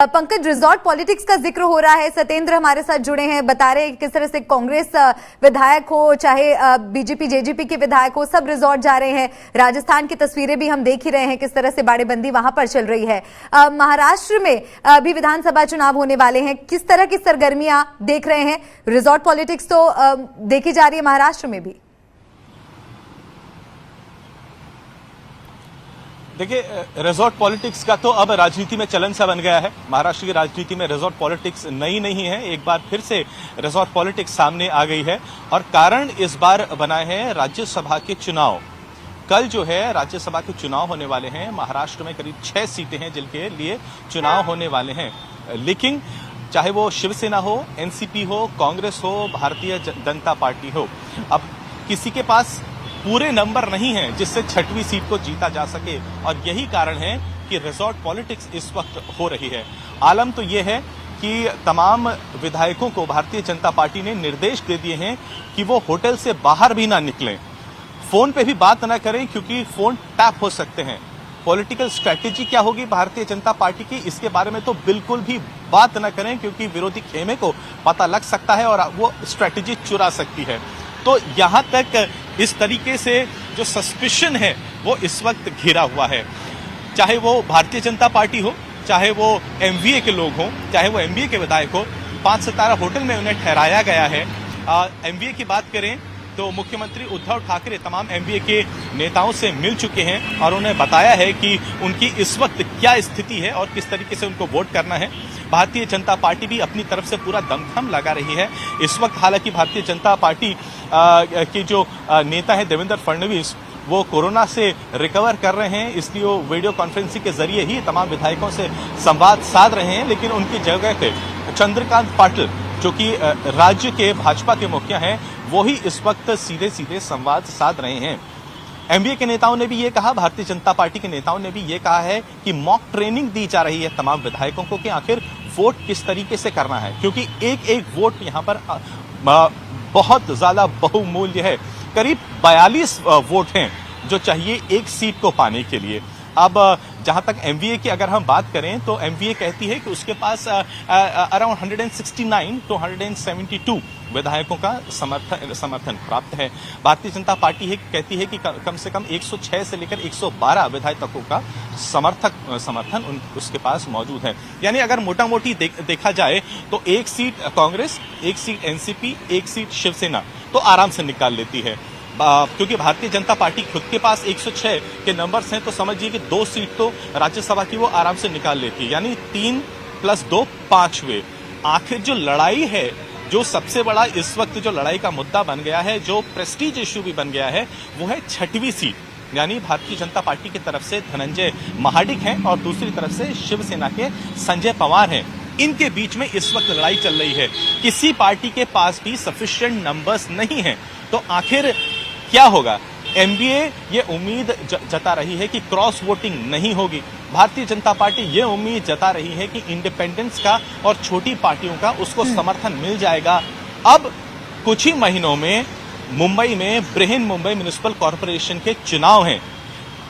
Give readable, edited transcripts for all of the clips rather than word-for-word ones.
Pankaj, resort politics का जिक्र हो रहा है। सत्येंद्र हमारे साथ जुड़े हैं, बता रहे हैं किस तरह से कांग्रेस विधायक हो चाहे बीजेपी जेजेपी के विधायक हो, सब रिजॉर्ट जा रहे हैं। राजस्थान की तस्वीरें भी हम देख ही रहे हैं किस तरह से बाड़ेबंदी वहां पर चल रही है। महाराष्ट्र में भी विधानसभा चुनाव होने वाले हैं, किस तरह की सरगर्मियां देख रहे हैं? रिजॉर्ट पॉलिटिक्स तो देखी जा रही है महाराष्ट्र में भी। देखिए, रिजॉर्ट पॉलिटिक्स का तो अब राजनीति में चलन सा बन गया है। महाराष्ट्र की राजनीति में रिजॉर्ट पॉलिटिक्स नई नहीं है, एक बार फिर से रिजॉर्ट पॉलिटिक्स सामने आ गई है और कारण इस बार बना है राज्यसभा के चुनाव। कल जो है राज्यसभा के चुनाव होने वाले हैं। महाराष्ट्र में करीब 6 सीटें हैं जिनके लिए चुनाव होने वाले हैं, लेकिन चाहे वो शिवसेना हो, एनसीपी हो, कांग्रेस हो, भारतीय जनता पार्टी हो, अब किसी के पास पूरे नंबर नहीं है जिससे 6वीं सीट को जीता जा सके और यही कारण है कि रिजॉर्ट पॉलिटिक्स इस वक्त हो रही है। आलम तो ये है कि तमाम विधायकों को भारतीय जनता पार्टी ने निर्देश दे दिए हैं कि वो होटल से बाहर भी ना निकलें, फोन पे भी बात ना करें क्योंकि फोन टैप हो सकते हैं। पॉलिटिकल स्ट्रैटेजी क्या होगी भारतीय जनता पार्टी की, इसके बारे में तो बिल्कुल भी बात ना करें क्योंकि विरोधी खेमे को पता लग सकता है और वो स्ट्रैटेजी चुरा सकती है। तो यहां तक इस तरीके से जो सस्पिशन है वो इस वक्त घिरा हुआ है। चाहे वो भारतीय जनता पार्टी हो, चाहे वो एमवीए के लोग हों, चाहे वो एमवीए के विधायक हो, 5 सितारा होटल में उन्हें ठहराया गया है। एमवीए की बात करें तो मुख्यमंत्री उद्धव ठाकरे तमाम एमवीए के नेताओं से मिल चुके हैं और उन्हें बताया है कि उनकी इस वक्त क्या स्थिति है और किस तरीके से उनको वोट करना है। भारतीय जनता पार्टी भी अपनी तरफ से पूरा दमखम लगा रही है इस वक्त। हालांकि भारतीय जनता पार्टी के जो नेता है देवेंद्र फडणवीस, वो कोरोना से रिकवर कर रहे हैं, इसलिए वो वीडियो कॉन्फ्रेंसिंग के जरिए ही तमाम विधायकों से संवाद साध रहे हैं। लेकिन उनकी जगह पे चंद्रकांत पाटिल, जो कि राज्य के भाजपा के मुखिया हैं, वो ही इस वक्त सीधे सीधे संवाद साध रहे हैं। एमवीए के नेताओं ने भी ये कहा, भारतीय जनता पार्टी के नेताओं ने भी ये कहा है कि मॉक ट्रेनिंग दी जा रही है तमाम विधायकों को कि आखिर वोट किस तरीके से करना है, क्योंकि एक एक वोट यहां पर बहुत ज्यादा बहुमूल्य है। करीब 42 वोट हैं जो चाहिए एक सीट को पाने के लिए। अब जहां तक एमवीए की अगर हम बात करें तो एमवीए कहती है कि उसके पास अराउंड 169 to 172 विधायकों का समर्थन प्राप्त है। भारतीय जनता पार्टी कहती है कि कम से कम 106 से लेकर 112 विधायकों का समर्थन उसके पास मौजूद है। यानी अगर मोटा मोटी देखा जाए तो एक सीट कांग्रेस, एक सीट एनसीपी, एक सीट शिवसेना तो आराम से निकाल लेती है। क्योंकि भारतीय जनता पार्टी खुद के पास 106 के नंबर्स हैं, तो समझिए कि 2 सीट तो राज्यसभा की वो आराम से निकाल लेती है, यानी 3 + 2 5 हुए। आखिर जो लड़ाई है, जो सबसे बड़ा इस वक्त जो लड़ाई का मुद्दा बन गया है, जो प्रेस्टीज इश्यू भी बन गया है, वो है 6वीं सीट। यानी भारतीय जनता पार्टी की तरफ से धनंजय महाडिक हैं और दूसरी तरफ से शिवसेना के संजय पवार हैं। इनके बीच में इस वक्त लड़ाई चल रही है। किसी पार्टी के पास भी सफिशिएंट नंबर्स नहीं है, तो आखिर क्या होगा? एमवीए ये उम्मीद जता रही है कि क्रॉस वोटिंग नहीं होगी। भारतीय जनता पार्टी ये उम्मीद जता रही है कि इंडिपेंडेंस का और छोटी पार्टियों का उसको समर्थन मिल जाएगा। अब कुछ ही महीनों में मुंबई में बृहन मुंबई म्युनिसिपल कॉर्पोरेशन के चुनाव हैं।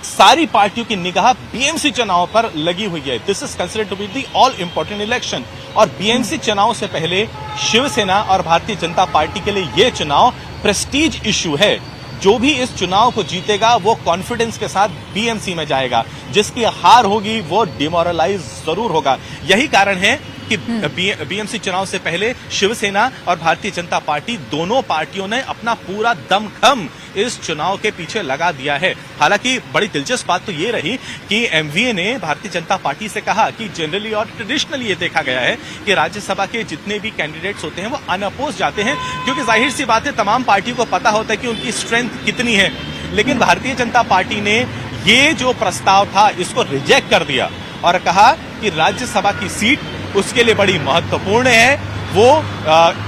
सारी पार्टियों की निगाह बीएमसी चुनाव पर लगी हुई है। This is considered to be the all important election. और बीएमसी चुनाव से पहले शिवसेना और भारतीय जनता पार्टी के लिए यह चुनाव प्रेस्टीज इश्यू है। जो भी इस चुनाव को जीतेगा वो कॉन्फिडेंस के साथ बीएमसी में जाएगा, जिसकी हार होगी वो डिमोरलाइज जरूर होगा। यही कारण है कि बीएमसी चुनाव से पहले शिवसेना और भारतीय जनता पार्टी दोनों पार्टियों ने अपना पूरा दमखम इस चुनाव के पीछे लगा दिया है। हालांकि बड़ी दिलचस्प बात तो ये रही कि एमवीए ने भारतीय जनता पार्टी से कहा कि जनरली और ट्रेडिशनली ये देखा गया है कि राज्यसभा के जितने भी कैंडिडेट्स होते हैं वो अनअपोज जाते हैं, क्योंकि जाहिर सी बात है तमाम पार्टियों को पता होता है कि उनकी स्ट्रेंथ कितनी है। लेकिन भारतीय जनता पार्टी ने ये जो प्रस्ताव था इसको रिजेक्ट कर दिया और कहा कि राज्यसभा की सीट उसके लिए बड़ी महत्वपूर्ण है, वो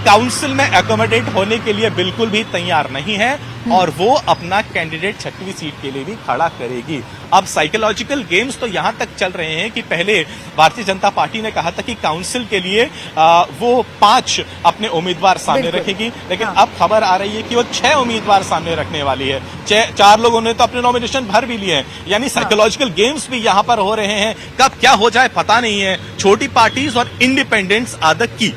काउंसिल में एकोमोडेट होने के लिए बिल्कुल भी तैयार नहीं है और वो अपना कैंडिडेट 6वीं सीट के लिए भी खड़ा करेगी। अब साइकोलॉजिकल गेम्स तो यहां तक चल रहे हैं कि पहले भारतीय जनता पार्टी ने कहा था कि काउंसिल के लिए वो 5 अपने उम्मीदवार सामने रखेगी, लेकिन अब खबर आ रही है कि वो 6 उम्मीदवार सामने रखने वाली है। 4 लोगों ने तो अपने नॉमिनेशन भर भी लिए हैं, यानी साइकोलॉजिकल गेम्स भी यहां पर हो रहे हैं। कब क्या हो जाए पता नहीं है। छोटी पार्टीज और इंडिपेंडेंट्स आर द की।